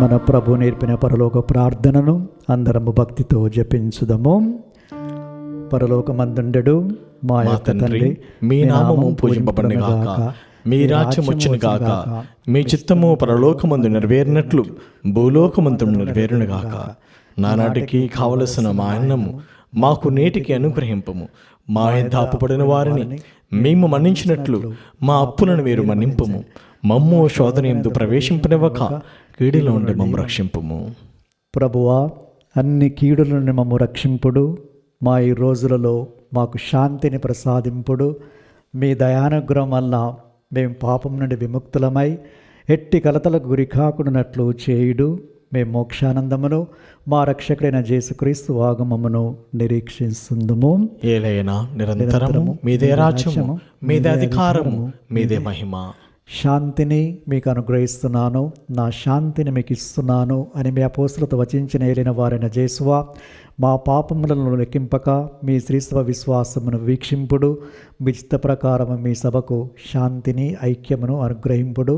మన ప్రభు నేర్పిన పరలోక ప్రార్థనను అందరము భక్తితో జపించుదము. పరలోకమందుండెడు మా యొక్క తండ్రి, మీ నామము పూజింపబడును గాక, మీ రాజ్యం వచ్చును గాక, మీ చిత్తము పరలోకమందు నెరవేరినట్లు భూలోకమందు నెరవేరును గాక. నానాటికి కావలసిన మా అన్నము మాకు నేటికి అనుగ్రహింపము. మా యొద్ద అప్పుపడిన వారిని మేము మన్నించినట్లు మా అప్పులను మీరు మన్నింపము. మమ్ము శోధన యందు ప్రవేశింపనివ్వక కీడులో ఉండి మమ్ము రక్షింపుము. ప్రభువా, అన్ని కీడుల నుండి మమ్ము రక్షింపుడు. మా ఈ రోజులలో మాకు శాంతిని ప్రసాదింపుడు. మీ దయానుగ్రహం వల్ల మేము పాపం నుండి విముక్తులమై ఎట్టి కలతలకు గురి కాకుండానట్లు చేయుడు. మేము మోక్షానందమును మా రక్షకుడైన యేసుక్రీస్తు ఆగమమును నిరీక్షిస్తుందుము. ఏలైనా నిరంతరము మీదే రాజ్యము, మీదే అధికారము, మీదే మహిమ. శాంతిని మీకు అనుగ్రహిస్తున్నాను, నా శాంతిని మీకు ఇస్తున్నాను అని మీ అపోస్తలతో వచించిన ఏలిన వారైన యేసువా, మా పాపములను లెక్కింపక మీ శ్రీస్తవ విశ్వాసమును వీక్షింపుడు. మీ చిత్త ప్రకారము మీ సభకు శాంతిని ఐక్యమును అనుగ్రహింపుడు.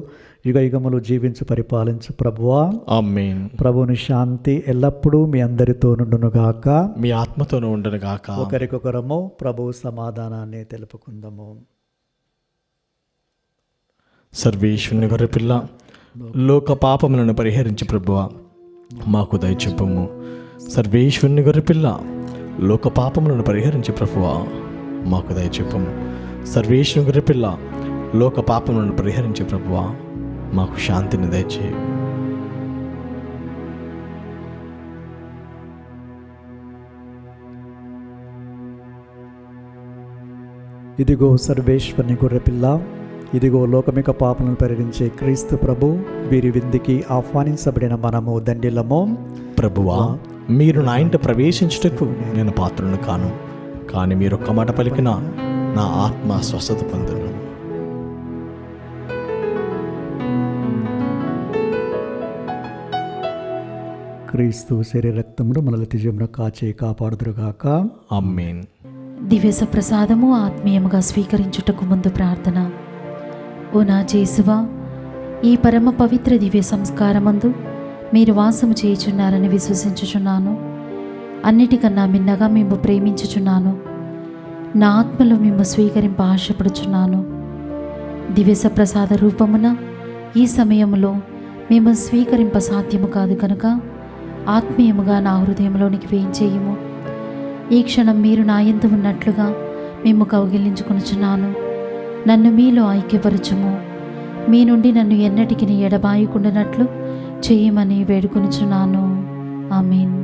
యుగ యుగములు జీవించు పరిపాలించు ప్రభువా. ఆమేన్. ప్రభుని శాంతి ఎల్లప్పుడూ మీ అందరితో నుండునుగాక, మీ ఆత్మతోనూ ఉండునుగాక. ఒకరికొకరము ప్రభు సమాధానాన్ని తెలుపుకుందాము. సర్వేశ్వరుని గొర్రెపిల్ల, లోక పాపములను పరిహరించి ప్రభువా మాకు దయచూపుము. సర్వేశ్వరుని గొర్రెపిల్ల, లోక పాపములను పరిహరించి ప్రభువా మాకు దయచూపుము. సర్వేశ్వరుని గొర్రెపిల్ల, లోక పాపములను పరిహరించి ప్రభువా మాకు శాంతిని దయచేయు. ఇదిగో సర్వేశ్వరుని గొర్రెపిల్ల, ఇదిగో లోకమిక పాపలను పరిహరించే క్రీస్తు ప్రభు, వీరి విందుకి ఆహ్వానించబడిన మనము దండిలము. ప్రభువా, మీరు నా ఇంట ప్రవేశించుటకు నేను పాత్రను కాను, కానీ మీరు ఒక్క మాట పలికిన నా ఆత్మ స్వస్థత పొందును. క్రీస్తు శరీర రక్తములు మనల్ని నిత్యజీవమున కాచి కాపాడుదురుగాక. ఆమేన్. దివ్య ప్రసాదము ఆత్మీయముగా స్వీకరించుటకు ముందు ప్రార్థన. ఓ నా యేసువా, ఈ పరమ పవిత్ర దివ్య సంస్కారమందు మీరు వాసము చేయుచున్నారని విశ్వసించుచున్నాను. అన్నిటికన్నా మిన్నగా మేము ప్రేమించుచున్నాను. నా ఆత్మలో మేము స్వీకరింప ఆశపడుచున్నాను. దివ్య ప్రసాద రూపమున ఈ సమయంలో మేము స్వీకరింప సాధ్యము కాదు కనుక ఆత్మీయముగా నా హృదయంలోనికి వేయించేయము. ఈ క్షణం మీరు నా యందు ఉన్నట్లుగా మేము కౌగిలించుకొనుచున్నాను. నన్ను మీలో ఐక్యపరచుము. మీ నుండి నన్ను ఎన్నటికి ఎడబాయకుండానట్లు చేయమని వేడుకొనుచున్నాను. ఆమేన్.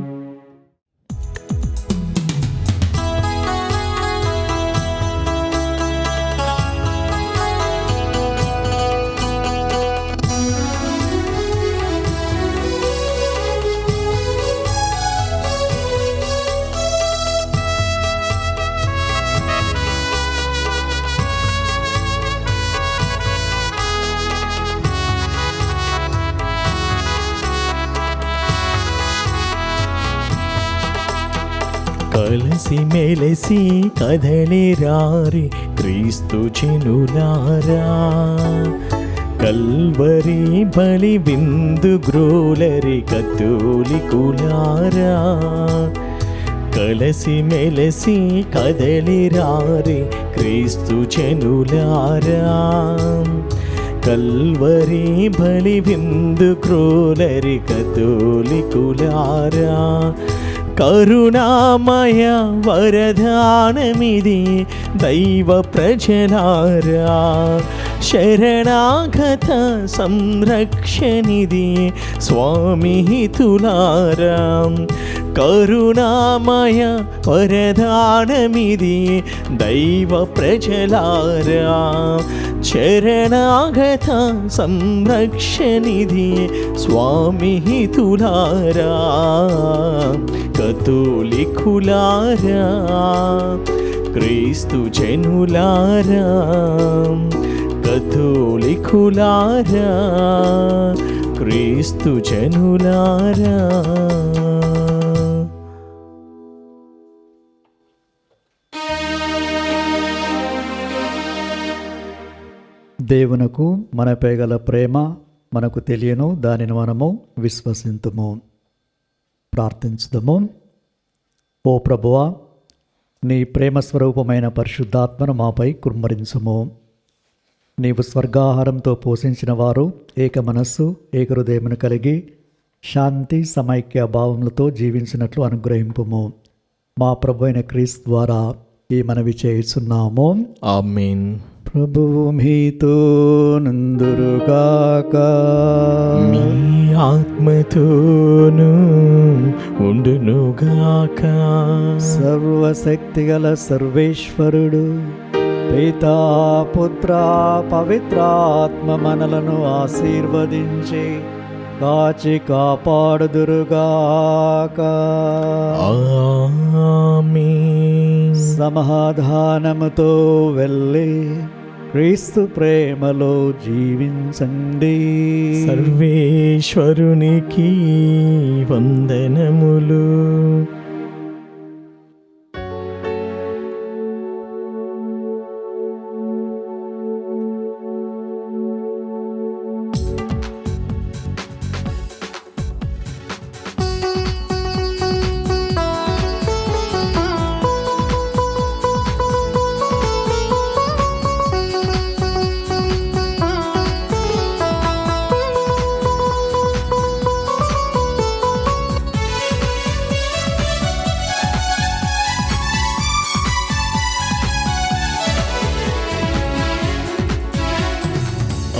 కలసి మెలసి కదలిరారి క్రీస్తు చెనులారా, కల్వరి బలి విందు గ్రోలరి కతోలికులారా. కలసి మెలసి కదలిరారి క్రీస్తు చెనులారా, కల్వరి బలి విందు గ్రోలరి కతోలికులారా. కరుణామయ వరదానమిది దైవ ప్రజలారా, శరణాగత సంరక్షణిది స్వామి హితులారా. కరుణామయ వరదానమిది దైవ ప్రజలారా, శరణాగత సంరక్షణిది స్వామి హితులారా. కతోలికులారా, క్రీస్తు జనులారా, కతోలికులారా, క్రీస్తు జనులారా. దేవునకు మనపై గల ప్రేమ మనకు తెలియను, దానిని మనము విశ్వసింతుము. ప్రార్థించుదము. ఓ ప్రభువా, నీ ప్రేమ స్వరూపమైన పరిశుద్ధాత్మను మాపై కుమ్మరించుము. నీవు స్వర్గాహారంతో పోషించిన వారు ఏక మనస్సు ఏక హృదయమును కలిగి శాంతి సమైక్య భావములతో జీవించినట్లు అనుగ్రహింపుము. మా ప్రభు అయిన క్రీస్తు ద్వారా ఈ మనవి చేయుచున్నాము. ఆమేన్. ప్రభువు మీతో నందురుగాక, మీ ఆత్మతోను ఉండునుగాక. సర్వశక్తిగల సర్వేశ్వరుడు పితా పుత్ర పవిత్రాత్మ మనలను ఆశీర్వదించి కాచి కాపాడుదురుగాక. ఆమేన్. సమాధానముతో వెళ్ళి క్రీస్తు ప్రేమలో జీవించండి. సర్వేశ్వరునికి వందనములు.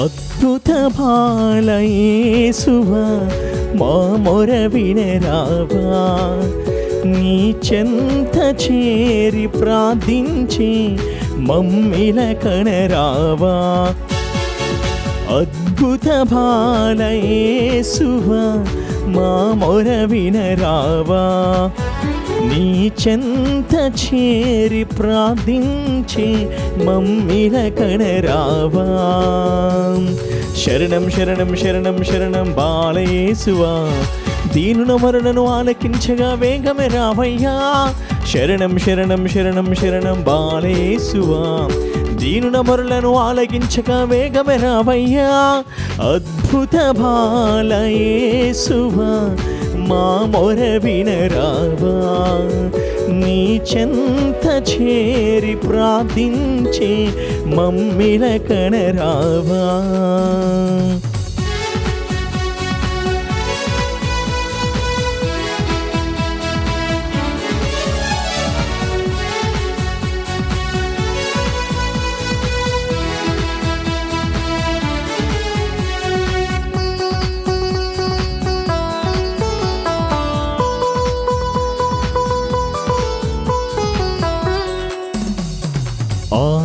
అద్భుత బాలయేసువా, మా మొర వినరావా. నీ చెంత చేరి ప్రార్థించి మమ్మిల కనరావా. అద్భుత బాలయేసువా, మా మొర వినరావా. నీ చెంత చేరి ప్రార్థించే మమ్మిల కనరావా. శరణం శరణం శరణం శరణం బాలయేసువా, దీనుల మరణను ఆలకించగా వేగమే రావయ్యా. శరణం శరణం శరణం శరణం బాలయేసువా, దీనుల మరులను ఆలకించగా వేగమే రావయ్యా. అద్భుత బాలయేసువా, మా మొర వినరావా. నీ చెంత చేరి ప్రార్థించే మమ్మిల కనరావా.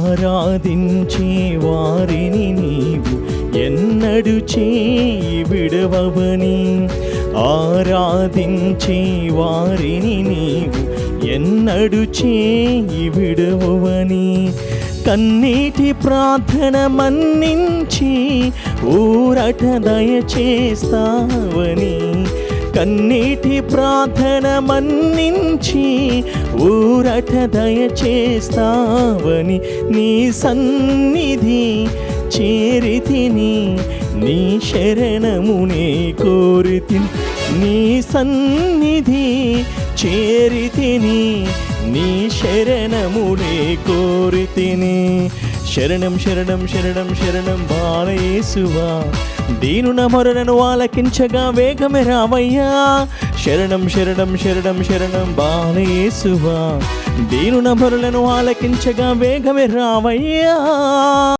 ఆరాధించే వారిని నీవు ఎన్నడు చేయి విడవవని. ఆరాధించే వారిని నీవు ఎన్నడు చేయి విడవవని. కన్నీటి ప్రార్థన మన్నించి ఊరట దయచేస్తావని. కన్నీటి ప్రార్థన మన్నించి ఊరట దయచేస్తావని. నీ సన్నిధి చేరితిని, నీ శరణమునే కోరితిని. నీ సన్నిధి చేరితిని, నీ శరణమునే కోరితిని. శరణం శరణం శరణం శరణం బాలయేసువా, దీనుల మొరలను ఆలకించగా వేగమే రావయ్యా. శరణం శరణం శరణం శరణం బాలయేసువా, దీనుల మొరలను ఆలకించగా వేగమే రావయ్యా.